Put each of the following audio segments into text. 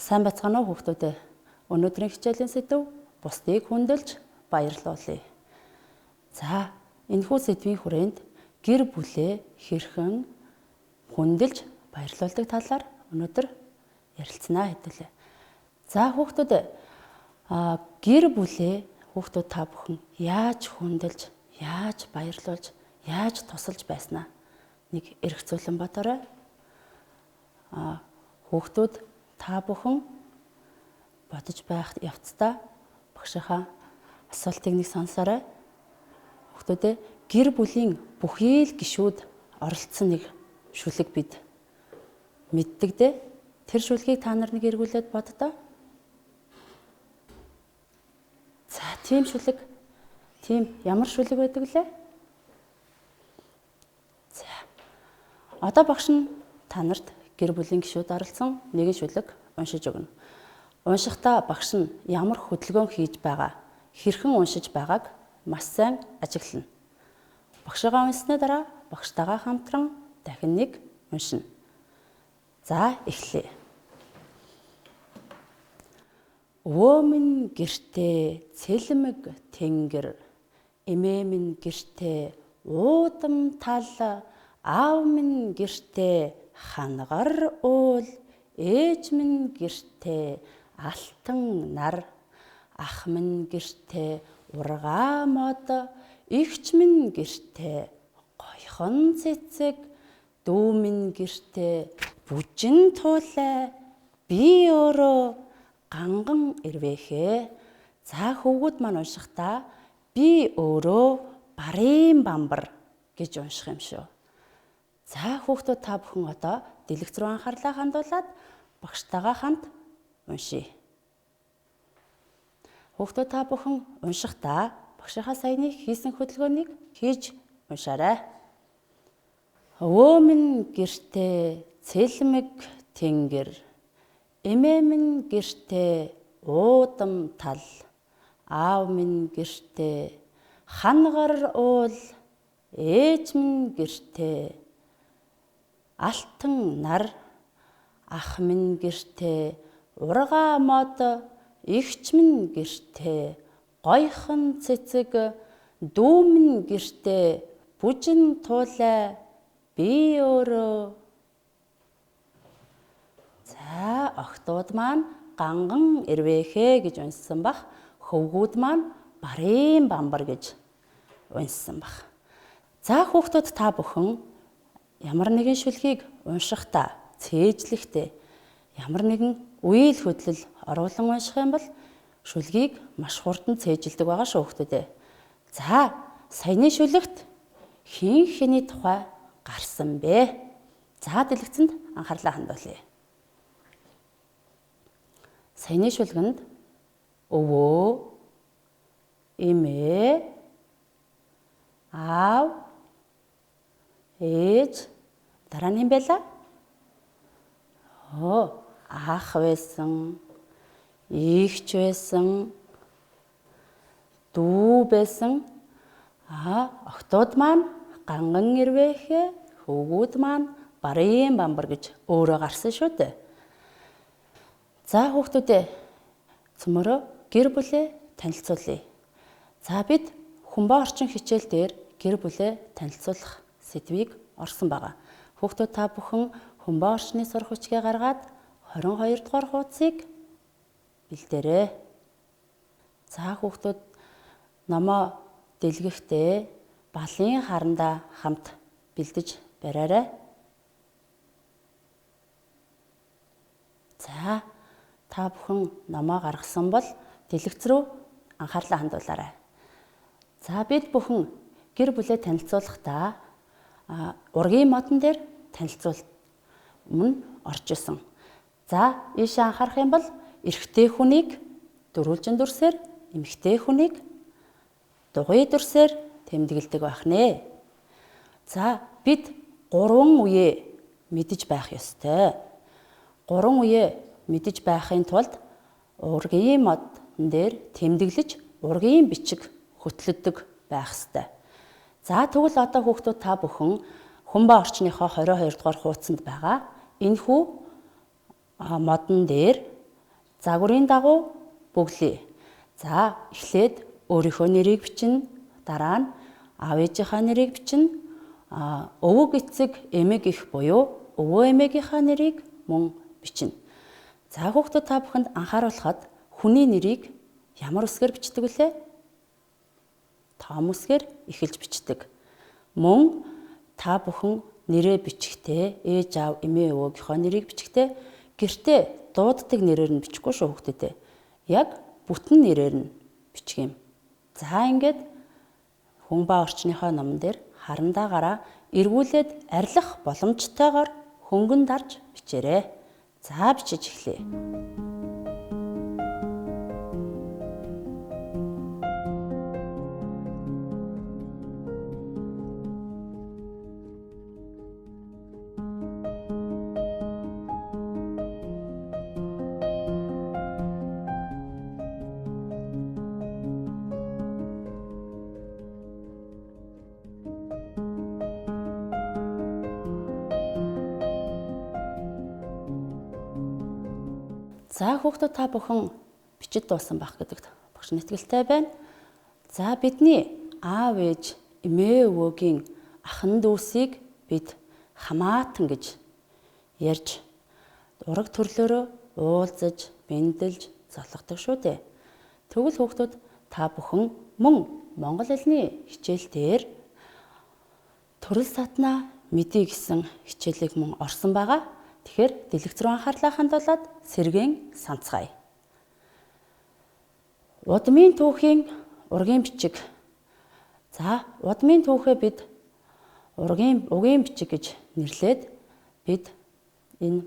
Сайн бацгаана уу хүүхдүүд. Өнөөдрийн хичээлийн сэдэв бусдыг хүндэлж баярлуулъя. За, энэхүү сэдвийн хүрээнд гэр бүлээ хэрхэн хүндэлж баярлуулдаг талаар өнөөдөр ярилцсанаа хэдүүлээ. За хүүхдүүд, гэр бүлээ хүүхдүүд та бүхэн яаж хүндэлж, яаж баярлуулж, яаж тусалж байснаа нэг эргцүүлэн бодоорой. Хүүхдүүд та бүхэн бодож байх явцдаа багшийнхаа асуултыг нэг сонсоорой. Хүүхдүүдээ гэр бүлийн бүхий л гишүүд оролцсон нэг шүлэг бид мэддэг дээ. Тэр шүлгийг та нар нэг эргүүлээд боддоо. За, тийм шүлэг. Тийм ямар шүлэг байдаг лээ? За. Одоо багш нь та нарт гэр бүлийн гишүүд оролцсон нэгэн шүлэг уншиж өгнө. Уншихдаа багш нь ямар хөдөлгөөн хийж байгаа, хэрхэн уншиж байгааг маш сайн ажиглана. Багшигаа унсны дараа багштайгаа хамтран дахин нэг уншина. За, эхлэе. Өвөө минь гэртээ цэлмэг тэнгэр, эмээ минь гэртээ уудам тал, аав минь гэртээ хангар уул, ээж минь гэртээ алтан нар, ах минь гэртээ ургаа мод, эгч минь гэртээ гойхон цэцэг, дүү минь гэртээ бүжин туулай, би өөрөө ганган ирвэхээ. За, хүүгүүд маань уншихдаа би өөрөө барын бамбар гэж унших юм шүү. За, хүүхдүүд та бүхэн одоо дэлгэц рүү анхаарлаа хандуулад багштайгаа хамт уншия. Хүүхдүүд та бүхэн уншихдаа багшийнхаа саяны хийсэн хөдөлгөөнийг хийж уншаарай. Өвөө минь гэртээ цэлмэг тэнгэр, эмээ минь гэртээ уудам тал, аав минь гэртээ хангар уул, ээж минь гэртээ алтан нар, ах минь гэртээ ургаа мод, эгч минь гэртээ гойхон цэцэг, дүү минь гэртээ бүжин туулай, би өөрөө. За, охтууд маань ганган ирвэхээ гэж унссан бах, хөвгүүд маань барын бамбар гэж унссан бах. За, хүүхдүүд та бүхэн ямар нэгэн шүлгийг уншихдаа цээжлэхдээ ямар нэгэн үйл хөдлөл оруулан унших юм бол шүлгийг маш хурдан цээжилдэг байгаа шүү хүүхдүүдээ. За, саяны шүлэгт хин хэний тухай гарсан бэ? За, дэлгэцэнд анхаарлаа хандуулъя. Саяны шүлгэнд өвөө, эмээ, аав, ээж, дараа нь юм байла? Ах байсан, эгч байсан, дүү байсан, охтууд маань ганган ирвэхээ, хөвгүүд маань барын бамбар гэж өөрөө гарсан шүү дээ. За, хүүхдүүдээ цөмөрөө гэр бүлээ танилцуулъя. За, бид Хүмбаа орчин хичээл дээр гэр бүлээ танилцуулах сэдвийг орсон байгаа. Хүүхдүүд та бүхэн Хүмбаа орчны сурах хүчгээ гаргаад 22 дугаар хуудсыг бэлдээрэй. За, хүүхдүүд номоо дэлгэхдээ балын харандаа хамт бэлдэж бариарай. За, та бүхэн номоо гаргасан бол дэлгэц рүү анхаарлаа хандуулаарай. За, бид бүхэн гэр бүлээ танилцуулахдаа ургийн модон дээр танилцуулт мөн орж исэн. За, ийшээ анхаарах юм бол эрэгтэй хүнийг дөрвөлжин дүрсээр, эмэгтэй хүнийг дугуй дүрсээр тэмдэглэдэг байх нэ. За, бид 3 үеэ мэдэж байх ёстой. 3 үеэ мэдэж байхын тулд ургийн модон дээр тэмдэглэж ургийн бичиг хөтлөдөг байх ёстой. За, тэгвэл одоо хүүхдүүд та бүхэн Хүмбаа орчныхоо 22 дугаар хуудсанд байгаа энэхүү модон дээр загварын дагуу бөглөе. За эхлээд өөрийнхөө нэрийг бичнэ. Дараа нь аав ээжийнхаа нэрийг бичнэ. Өвөг эцэг эмэг их буюу өвөө эмээгийнхаа нэрийг мөн бичнэ. За хүүхдүүд та бүхэнд анхааруулхад хүний нэрийг ямар үсгээр бичдэг вүлээ? Том үсгээр эхэлж бичдэг. Мөн та бүхэн нэрээ бичихтэй ээж аав эмээ өвөөгийнхөө нэрийг бичихтэй гэртээ дууддаг нэрээр нь бичихгүй шүү хүүхдүүдээ. Яг бүтэн нэрээр нь бичих юм. За ингээд хүн ба орчныхоо номон дээр харандаагаараа эргүүлээд арилах боломжтойгоор хөнгөн дарж бичээрэй. За бичиж эхлэе. За хүүхдүүд та бүхэн бичиж дуусан байх гэдэгт багш нэтгэлтэй байна. За бидний аав ээж эмээ өвөөгийн ахын дүүсийг бид хамаатан гэж ярьж ураг төрлөөрөө уулзаж, бэндэлж золгодог шүү дээ. Тэгвэл хүүхдүүд та бүхэн мөн монгол хэлний хичээлдэр төрөл сатнаа мэдээ гэсэн хичээлийг мөн орсон байгаа. Тэгэхээр дэлгэц рүү анхаарлаа хандуулад сэргээн санацгаая. Удмын түүхийн ургийн бичиг. За, удмын түүхээ бид угийн бичиг гэж нэрлээд бид энэ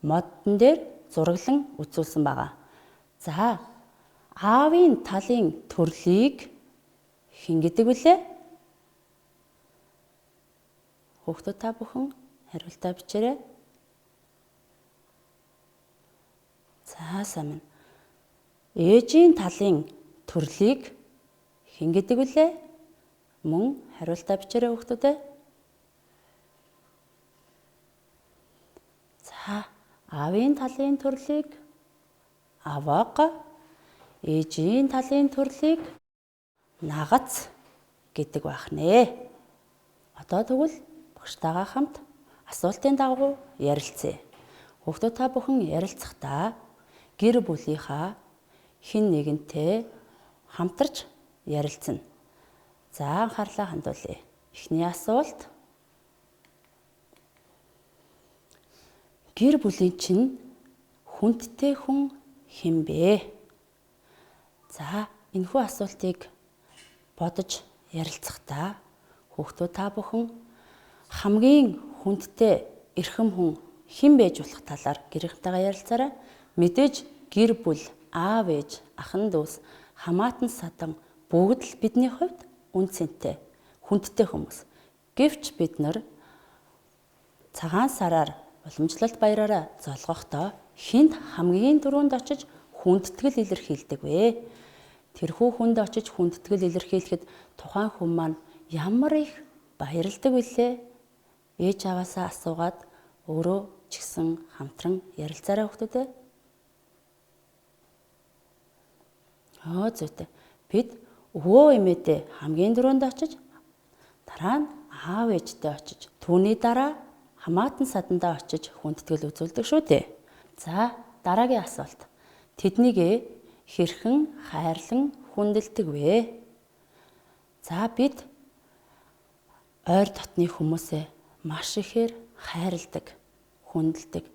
модон дээр зураглан үзүүлсэн байгаа. За, аавын талын төрлийг хэн гэдэг вүлээ? Хүүхдүүд та бүхэн хариултаа бичээрэй. За сайн. Ээжийн талын төрлийг хэн гэдэг вүлээ? Мөн хариултаа бичээрэй хүүхдүүдээ. За аавын талын төрлийг аваага, ээжийн талын төрлийг нагац гэдэг байх нэ. Одоо тэгвэл багштайгаа хамт асуултын дагуу ярилцъя. Хүүхдүүд та бүхэн ярилцахдаа гэр бүлийнхаа хэн нэгэнтэй хамтарч ярилцсан. За анхаарлаа хандуулъя. Эхний асуулт. Гэр бүлийн чинь хүндтэй хүн хэн бэ? За энэхүү асуултыг бодож ярилцахдаа хүүхдүүд та бүхэн хамгийн хүндтэй эрхэм хүн хэн байж болох талаар гэрийнхэнтэйгээ ярилцаарай. Мэдээж гэр бүл, аав ээж, ахын дүүс, хамаатан садан бүгд л бидний хувьд үн цэнтэй, хүндтэй хүмүүс. Гэвч бид нар цагаан сараар уламжлалт баяраараа золгохдоо хэнд хамгийн түрүүнд очиж хүндэтгэл илэрхийлдэг вэ? Тэрхүү хүнд очиж хүндэтгэл илэрхийлэхэд тухайн хүн маань ямар их баярлдаг вүлээ? Ээж аваасаа асуугаад өөрөө ч гэсэн хамтран ярилцаарай хүүхдүүдээ. Зүйтэй. Бид өвөө эмээдээ хамгийн түрүүнд очиж дараа нь аав ээжтэй очиж түүний дараа хамаатан садандаа очиж хүндэтгэл үзүүлдэг шүү дээ. За дараагийн асуулт. Тэднийг хэрхэн хайрлан хүндэлдэг вэ? За бид ойр дотны хүмүүсээ маш ихээр хайрладаг, хүндэлдэг.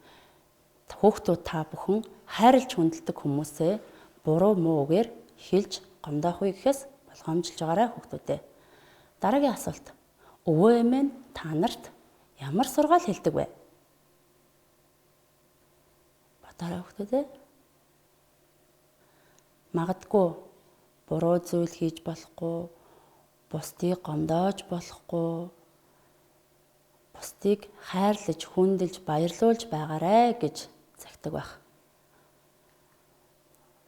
Хүүхдүүд та бүхэн хайрлж хүндэлдэг хүмүүсээ буруу муу үгээр хэлж гомдоох үе гэхээс болгоомжлж байгаарай хүүхдүүдээ. Дараагийн асуулт. Өвөө эмээ нь та нарт ямар сургаал хэлдэг вэ? Бодоорой хүүхдүүдээ. Магадгүй буруу зүйл хийж болохгүй, бусдыг гомдоож болохгүй, бусдыг хайрлаж, хүндэлж, баярлуулж байгаарай гэж загтаг байх.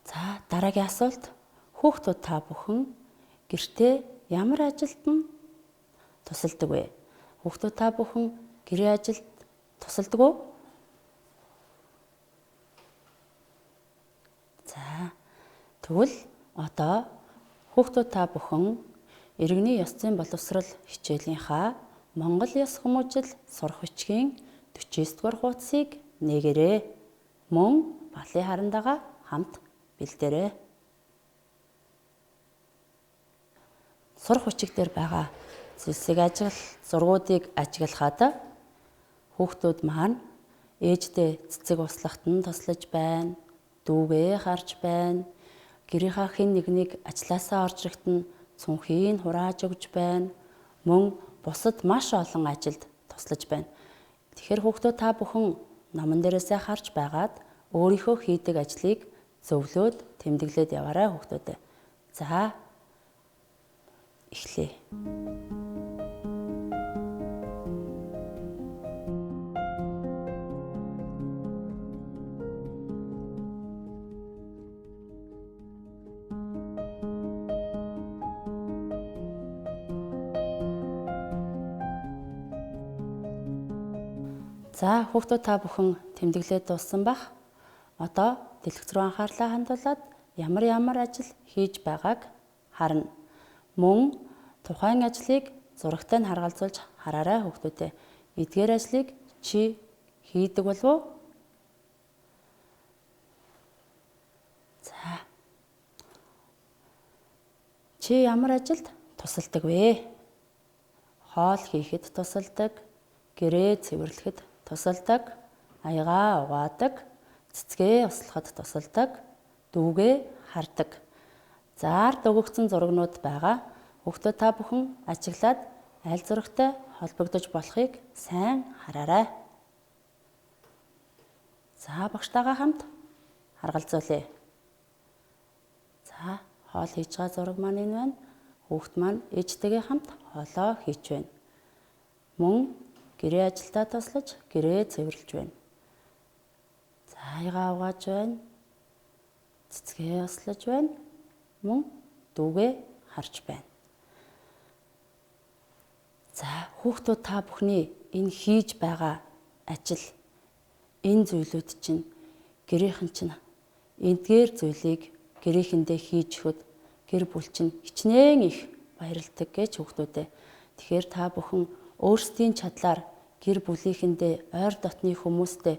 За дараагийн асуулт. Хүүхдүүд та бүхэн гэртээ ямар ажилд нь тусалдаг вэ? Хүүхдүүд та бүхэн гэрээ ажилд тусалдаг уу? Тэгвэл одоо хүүхдүүд та бүхэн иргэний ёс зүйн боловсрол хичээлийнхаа Монгол ёс хүмүүжил сурах бичгийн 49-р хуудсыг нээгээрэй. Мөн баллын харандаага хамт бэлдээрэй. Сурах бичиг дээр байгаа зүйлсийг зургуудыг ажиглахад хүүхдүүд маань ээждээ цэцэг услахад нь тослож байна, дүүгээ харж байна, гэрийнхаа хэн нэгнийг ажилласаа орж ирэхэд нь цүнхийг хурааж өгж байна, мөн бусад маш олон ажилд туслаж байна. Тэгэхээр хүүхдүүд та бүхэн номон дээрээсээ харж байгаад өөрийнхөө хийдэг ажлыг зөвлөөд тэмдэглээд яваарай хүүхдүүдээ. За эхлэе. За хүүхдүүд та бүхэн тэмдэглээд дууссан бах. Одоо дэлгэц рүү анхаарлаа хандуулад ямар ажил хийж байгааг харна. Мөн тухайн ажлыг зурагтай нь харгалзуулж хараарай хүүхдүүдээ. Эдгээр ажлыг чи хийдэг болов уу? За. Чи ямар ажилд тусалдаг вэ? Хоол хийхэд тусалдаг, гэрээ цэвэрлэхэд тусалдаг, аягаа угаадаг, цэцгээ услахад тусалдаг, дүүгээ хардаг. Заард өгөгдсөн зурагнууд байгаа. Хүүхдүүд та бүхэн ажиглаад аль зурагтай холбогдож болохыг сайн хараарай. За багштайгаа хамт харгалзуулъя. За хоол хийж байгаа зураг маань энэ байна. Хүүхд маань ээжтэйгээ хамт хоолоо хийж байна. Мөн гэрээ ажилдаа туслаж, гэрээ цэвэрлж байна. За аягаа угааж байна. Цэцгээ услаж байна. Мөн дүүгээ харж байна. За хүүхдүүд та бүхний энэ хийж байгаа ажил, энэ зүйлүүд чинь гэрийнхэн чинь эдгээр зүйлийг гэрээхэндээ хийж өгөхөд гэр бүл чинь хичнээн их баярлдаг гэж хүүхдүүдээ. Тэгэхээр та бүхэн өөрсдийн чадлаар гэр бүлийнхэндээ ойр дотны хүмүүстээ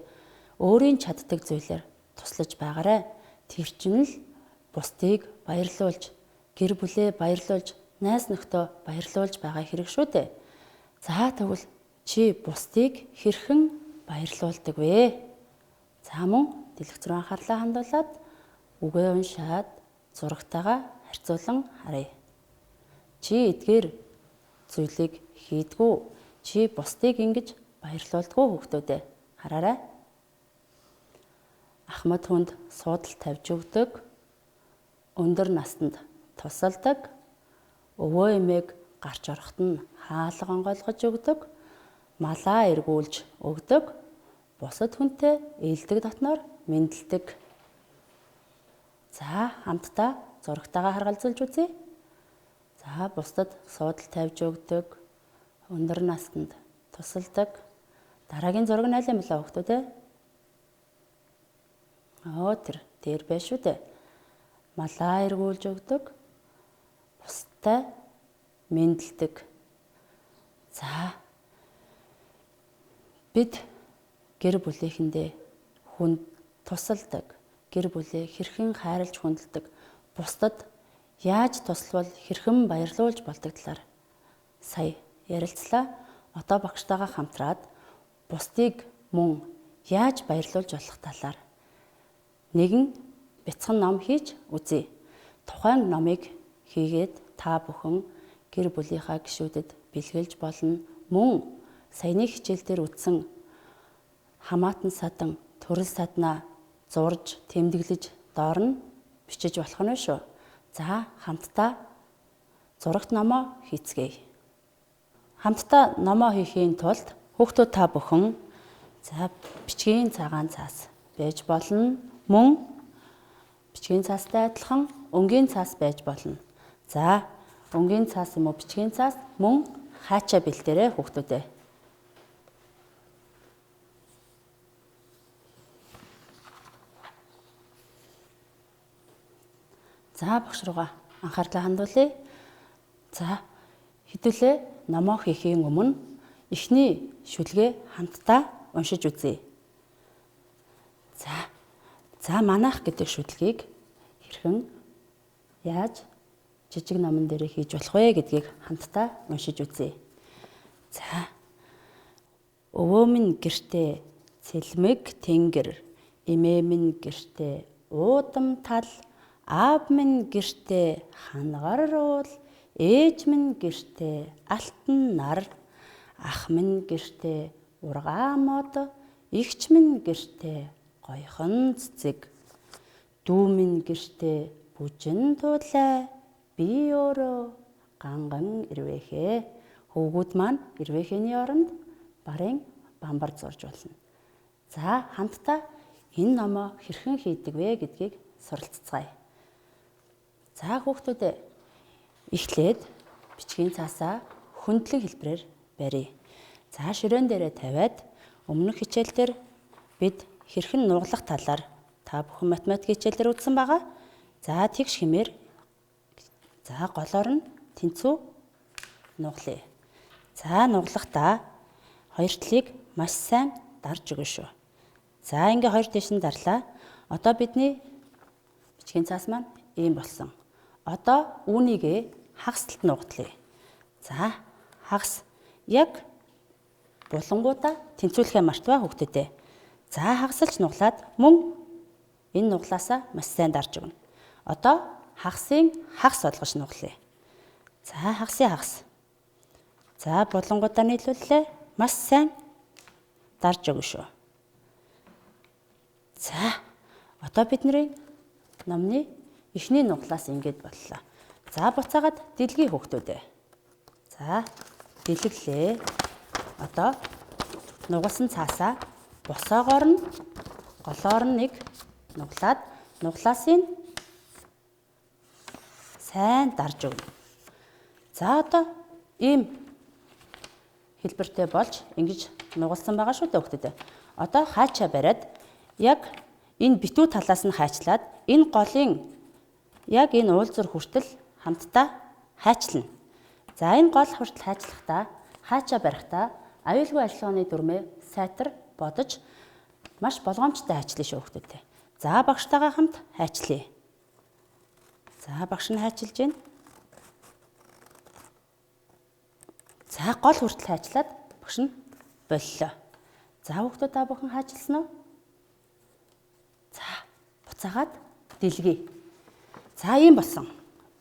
өөрийн чаддаг зүйлээр туслаж байгаарай. Тэр чинь л бусдыг баярлуулж, гэр бүлээ баярлуулж, найз нөхдөө баярлуулж байгаа хэрэг шүү дээ. За тэгвэл чи бусдыг хэрхэн баярлуулдаг вэ? За мөн дэлгэц рүү анхаарлаа хандуулад үгээ уншаад зурагтайгаа харьцуулан харъя. Чи эдгээр зүйлийг хийдгүү? Чи бусдыг ингэж баярлуулдаггүй хүүхдүүдээ хараарай. Ахмад хүнд суудал тавьж өгдөг, өндөр настанд тусалдаг, өвөө эмээг гарч ороход нь хаалга онгойлгож өгдөг, малаа эргүүлж өгдөг, бусад хүнтэй ээлдэг дотноор мэндэлдэг. За хамтдаа зурагтайгаа харгалзуулж үзье. За бусдад суудал тавьж өгдөг, өндөр настанд тусалдаг. Дараагийн зураг нь аль юм бэ хүүхдүүд ээ? Тэр байна шүү дээ. Малаа эргүүлж өгдөг, бусдад мэндэлдэг. За бид гэр бүлийнхэндээ хүнд тусалдаг, гэр бүлээ хэрхэн хайрлж хүндэлдэг, бусдад яаж туславал хэрхэн баярлуулж болдог талаар сая ярилцлаа. Одоо багштайгаа хамтраад бусдыг мөн яаж баярлуулж болох талаар нэгэн бяцхан ном хийж үзье. Тухайн номыг хийгээд та бүхэн гэр бүлийнхаа гишүүдэд бэлгэлж болно. Мөн саяны хичээлдэр үтсэн хамаатан садан, төрөл саднаа зурж, тэмдэглэж доор нь бичиж болох нь шүү. За хамтдаа зурагт номоо хийцгээе. Хамтдаа номоо хийхийн тулд хүүхдүүд та бүхэн бичгийн цагаан цаас байж болно. Мөн бичгийн цаастай адилхан өнгийн цаас байж болно. За өнгийн цаас юм уу бичгийн цаас мөн хаачаа бэлдээрэй хүүхдүүдээ. За багш руугаа анхаарлаа хандуулъя. За хэдүүлээ номоо хийхийн өмнө эхний шүлгээ хамтдаа уншиж үзье. За манайх гэдэг шүлгийг хэрхэн яаж жижиг номон дээр хийж болох вэ гэдгийг хамтдаа уншиж үзье. За өвөө минь гэртээ цэлмэг тэнгэр, эмээ минь гэртээ уудам тал, аав минь гэртээ хангар уул, ээж минь гэртээ алтан нар, ах минь гэртээ ургаа мод, эгч минь гэртээ гойхон цэцэг, дүү минь гэртээ бүжин туулай, би өөрөө ганган ирвэхээ. Хөвгүүд маань ирвэхээний оронд барын бамбар зурж болно. За хамтдаа энэ номоо хэрхэн хийдэг вэ гэдгийг суралцгаая. За хүүхдүүд эхлээд бичгийн цаасаа хөндлөн хэлбэрээр барья. За ширээн дээрээ тавиад өмнөх хичээлдэр бид хэрхэн нугалах талаар та бүхэн математик хичээлээр үзсэн байгаа. За тэгш хэмээр за голоор нь тэнцүү нугалъя. За нугалахдаа хоёр талыг маш сайн дарж өгнө шүү. За ингээ хоёр тийш нь дарлаа. Одоо бидний бичгийн цаас маань ийм болсон. Одоо үүнийг хагас талд нугатлаа. За хагас яг булангуудаа тэнцвүүлэхээ мартваа хүүхдүүдээ. За хагасалж нуглаад мөн энэ нуглаасаа маш сайн дарж өгнө. Одоо хагасын хагас болгож нуглая. За хагасын хагас. За булангуудаа нийлүүллээ. Маш сайн дарж өгнө шүү. За одоо бидний номны эхний нуглаас ингэж боллоо. За буцаагаад дэлгий хүүхдүүдээ. За дэлгэлээ. Одоо нугалсан цаасаа босоогоор нь голоор нь нэг нуглаад нуглаасыг сайн дарж өгнө. За одоо ийм хэлбэртэй болж ингэж нугалсан байгаа шүү дээ хүүхдүүд. Одоо хаачаа бариад яг энэ битүү талаас нь хайчлаад энэ голын яг энэ уулзур хүртэл хамтдаа хайчлана. За энэ гол хүртэл хайчлахдаа хаачаа барихдаа аюулгүй ажиллагааны дүрмээ сайтар бодож маш болгоомжтой хайчлаа шүү хүүхдүүд. За багштайгаа хамт хайчлая. За багш нь хайчилж байна. За гол хүртэл хайчлаад багш нь боллоо. За хүүхдүүд та бүхэн хайчилсан уу? За буцаагаад дэлгий. За ийм болсон.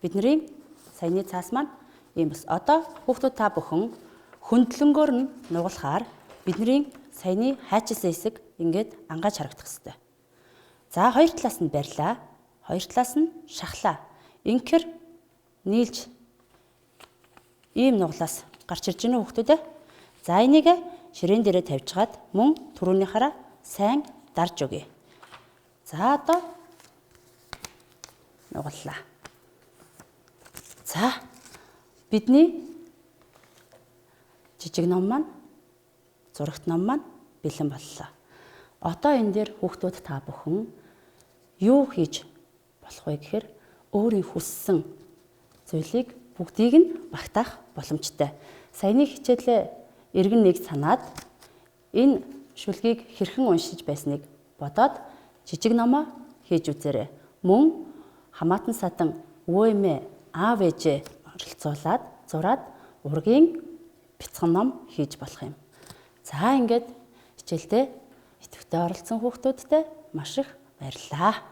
Бидний саяны цаас маань ийм бас. Одоо хүүхдүүд та бүхэн хөндлөнгөөр нь нугалахаар бидний саяны хайчилсан хэсэг ингээд ангааж харагдах ёстой. За хоёр талаас нь барьлаа. Хоёр талаас нь шахлаа. Инкэр нийлж ийм нуглаас гарч ирж байна уу хүүхдүүд? За энийг ширээн дээрээ тавьжгаад мөн түрүүнийхаараа сайн дарж өгье. За одоо нугаллаа. За бидний жижиг ном маань зурагт ном маань бэлэн боллоо. Одоо энэ дээр хүүхдүүд та бүхэн юу хийж болох вэ гэхээр өөрийн хүссэн зүйлийг бүгдийг нь багтаах боломжтой. Саяны хичээлээ эргэн нэг санаад энэ шүлгийг хэрхэн уншиж байсныг бодоод жижиг номоо хийж үзээрэй. Мөн хамаатан садан өвөө эмээ аав ээжээ оролцуулаад зураад ургийн бяцхан ном хийж болох юм. За ингээд хичээлдээ идэвхтэй оролцсон хүүхдүүдтэй маш их баярлалаа.